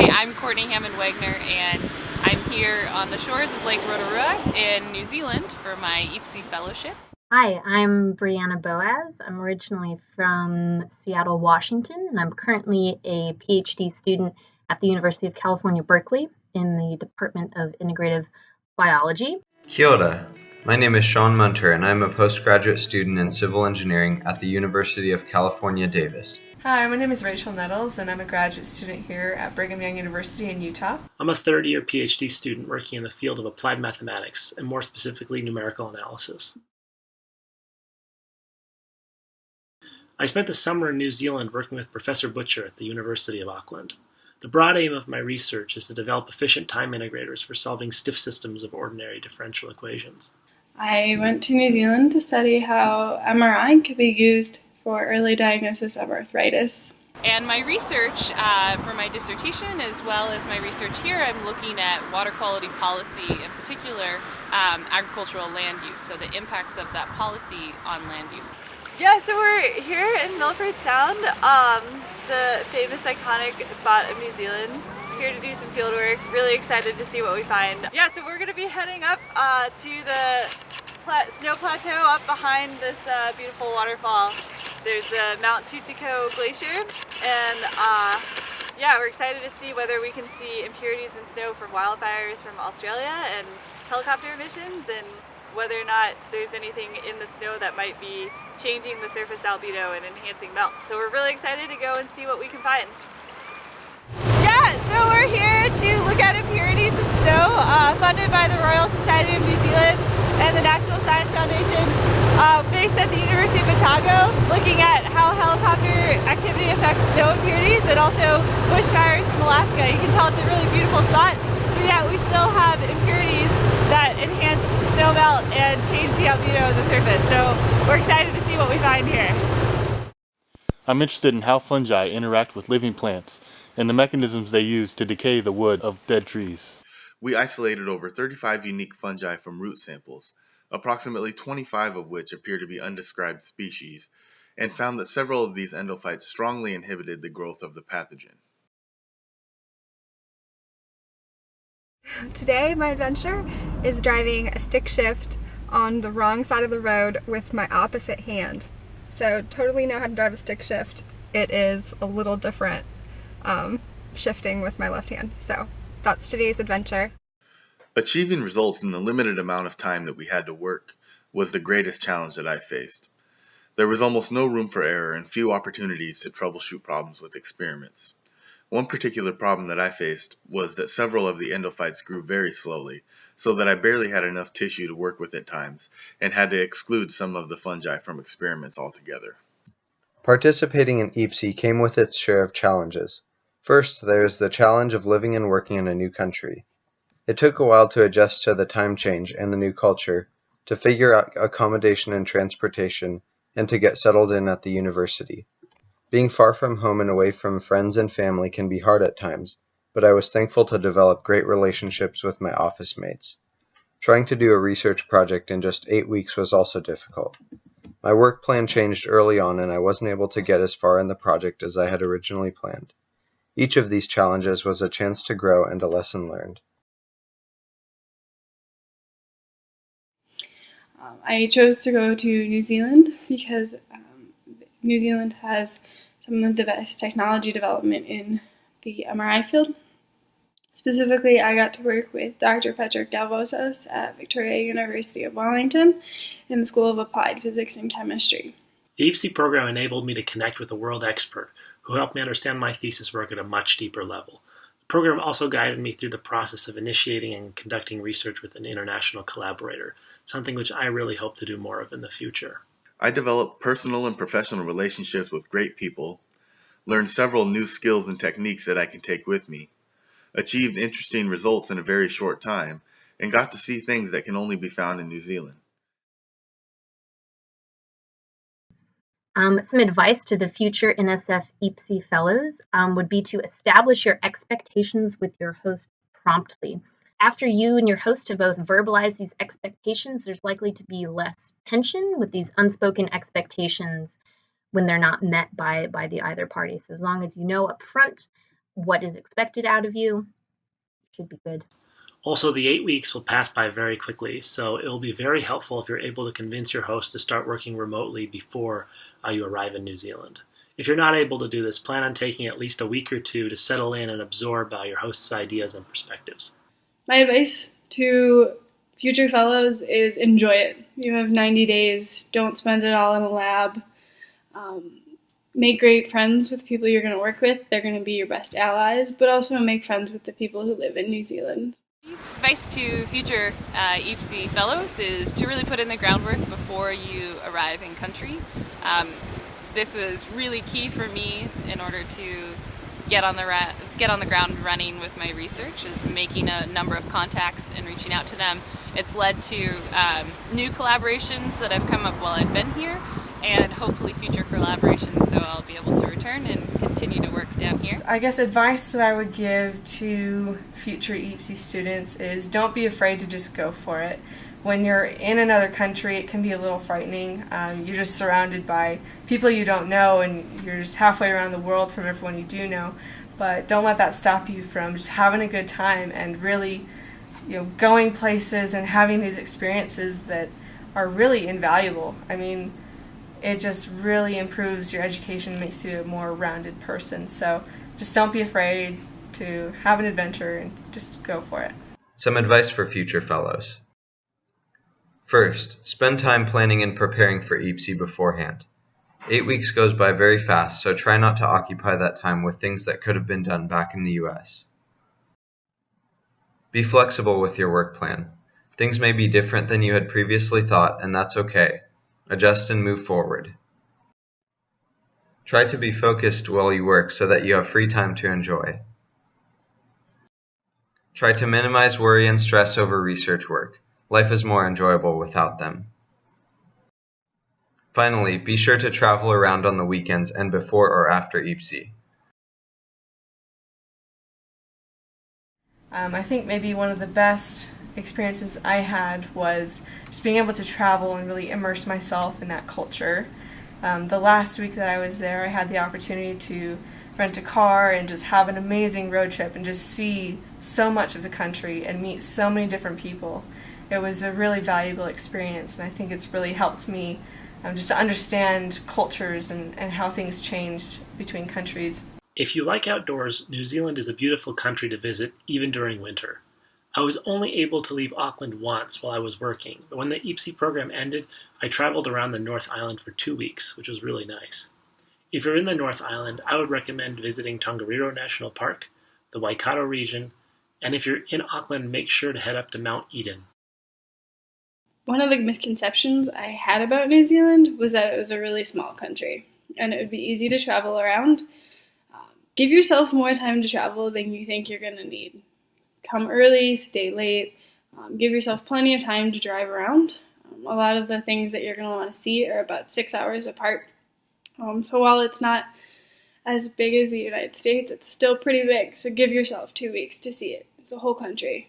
Hi, I'm Courtney Hammond-Wagner, and I'm here on the shores of Lake Rotorua in New Zealand for my EAPSI fellowship. Hi, I'm Brianna Boaz. I'm originally from Seattle, Washington, and I'm currently a PhD student at the University of California, Berkeley in the Department of Integrative Biology. Kia ora. My name is Sean Munter, and I'm a postgraduate student in civil engineering at the University of California, Davis. Hi, my name is Rachel Nettles, and I'm a graduate student here at Brigham Young University in Utah. I'm a third-year PhD student working in the field of applied mathematics, and more specifically numerical analysis. I spent the summer in New Zealand working with Professor Butcher at the University of Auckland. The broad aim of my research is to develop efficient time integrators for solving stiff systems of ordinary differential equations. I went to New Zealand to study how MRI could be used for early diagnosis of arthritis. And my research for my dissertation, as well as my research here, I'm looking at water quality policy, in particular agricultural land use, so the impacts of that policy on land use. Yeah, so we're here in Milford Sound, the famous iconic spot of New Zealand. Here to do some field work, really excited to see what we find. Yeah, so we're going to be heading up to the snow plateau up behind this beautiful waterfall. There's the Mount Tutiko Glacier, and yeah, we're excited to see whether we can see impurities in snow from wildfires from Australia and helicopter emissions, and whether or not there's anything in the snow that might be changing the surface albedo and enhancing melt. So we're really excited to go and see what we can find. Yeah, so we're here to look at impurities in snow, funded by the Royal Society of New Zealand and the National Science Foundation, based at the University of Otago, looking at how helicopter activity affects snow impurities and also bushfires from Alaska. You can tell it's a really beautiful spot, but yet we still have impurities that enhance snow melt and change the albedo of the surface. So we're excited to see what we find here. I'm interested in how fungi interact with living plants and the mechanisms they use to decay the wood of dead trees. We isolated over 35 unique fungi from root samples, approximately 25 of which appear to be undescribed species, and found that several of these endophytes strongly inhibited the growth of the pathogen. Today, my adventure is driving a stick shift on the wrong side of the road with my opposite hand. So totally know how to drive a stick shift. It is a little different shifting with my left hand. So that's today's adventure. Achieving results in the limited amount of time that we had to work was the greatest challenge that I faced. There was almost no room for error and few opportunities to troubleshoot problems with experiments. One particular problem that I faced was that several of the endophytes grew very slowly, so that I barely had enough tissue to work with at times, and had to exclude some of the fungi from experiments altogether. Participating in EAPSI came with its share of challenges. First, there is the challenge of living and working in a new country. It took a while to adjust to the time change and the new culture, to figure out accommodation and transportation, and to get settled in at the university. Being far from home and away from friends and family can be hard at times, but I was thankful to develop great relationships with my office mates. Trying to do a research project in just 8 weeks was also difficult. My work plan changed early on and I wasn't able to get as far in the project as I had originally planned. Each of these challenges was a chance to grow and a lesson learned. I chose to go to New Zealand because New Zealand has some of the best technology development in the MRI field. Specifically, I got to work with Dr. Patrick Galvosas at Victoria University of Wellington in the School of Applied Physics and Chemistry. The EAPSI program enabled me to connect with a world expert who helped me understand my thesis work at a much deeper level. The program also guided me through the process of initiating and conducting research with an international collaborator, something which I really hope to do more of in the future. I developed personal and professional relationships with great people, learned several new skills and techniques that I can take with me, achieved interesting results in a very short time, and got to see things that can only be found in New Zealand. Some advice to the future NSF EAPSI fellows would be to establish your expectations with your host promptly. After you and your host have both verbalized these expectations, there's likely to be less tension with these unspoken expectations when they're not met by the either party. So as long as you know up front what is expected out of you. Should be good. Also, the 8 weeks will pass by very quickly, so it will be very helpful if you're able to convince your host to start working remotely before you arrive in New Zealand. If you're not able to do this, plan on taking at least a week or two to settle in and absorb your host's ideas and perspectives. My advice to future fellows is enjoy it. You have 90 days. Don't spend it all in a lab. Make great friends with the people you're going to work with. They're going to be your best allies, but also make friends with the people who live in New Zealand. Advice to future EAPSI fellows is to really put in the groundwork before you arrive in country. This was really key for me in order to get on the ground running with my research, is making a number of contacts and reaching out to them. It's led to new collaborations that have come up while I've been here, and hopefully future collaborations, so I'll be able to return and continue to work down here. I guess advice that I would give to future EAPSI students is don't be afraid to just go for it. When you're in another country, it can be a little frightening. You're just surrounded by people you don't know, and you're just halfway around the world from everyone you do know. But don't let that stop you from just having a good time and really, going places and having these experiences that are really invaluable. I mean, it just really improves your education, makes you a more rounded person. So just don't be afraid to have an adventure and just go for it. Some advice for future fellows. First, spend time planning and preparing for EAPSI beforehand. 8 weeks goes by very fast, so try not to occupy that time with things that could have been done back in the US. Be flexible with your work plan. Things may be different than you had previously thought, and that's okay. Adjust and move forward. Try to be focused while you work so that you have free time to enjoy. Try to minimize worry and stress over research work. Life is more enjoyable without them. Finally, be sure to travel around on the weekends and before or after EAPSI. I think maybe one of the best experiences I had was just being able to travel and really immerse myself in that culture. The last week that I was there, I had the opportunity to rent a car and just have an amazing road trip and just see so much of the country and meet so many different people. It was a really valuable experience, and I think it's really helped me just to understand cultures and how things changed between countries. If you like outdoors, New Zealand is a beautiful country to visit, even during winter. I was only able to leave Auckland once while I was working, but when the EAPSI program ended, I traveled around the North Island for 2 weeks, which was really nice. If you're in the North Island, I would recommend visiting Tongariro National Park, the Waikato region, and if you're in Auckland, make sure to head up to Mount Eden. One of the misconceptions I had about New Zealand was that it was a really small country, and it would be easy to travel around. Give yourself more time to travel than you think you're going to need. Come early, stay late, give yourself plenty of time to drive around. A lot of the things that you're going to want to see are about 6 hours apart. So while it's not as big as the United States, it's still pretty big. So give yourself 2 weeks to see it. It's a whole country.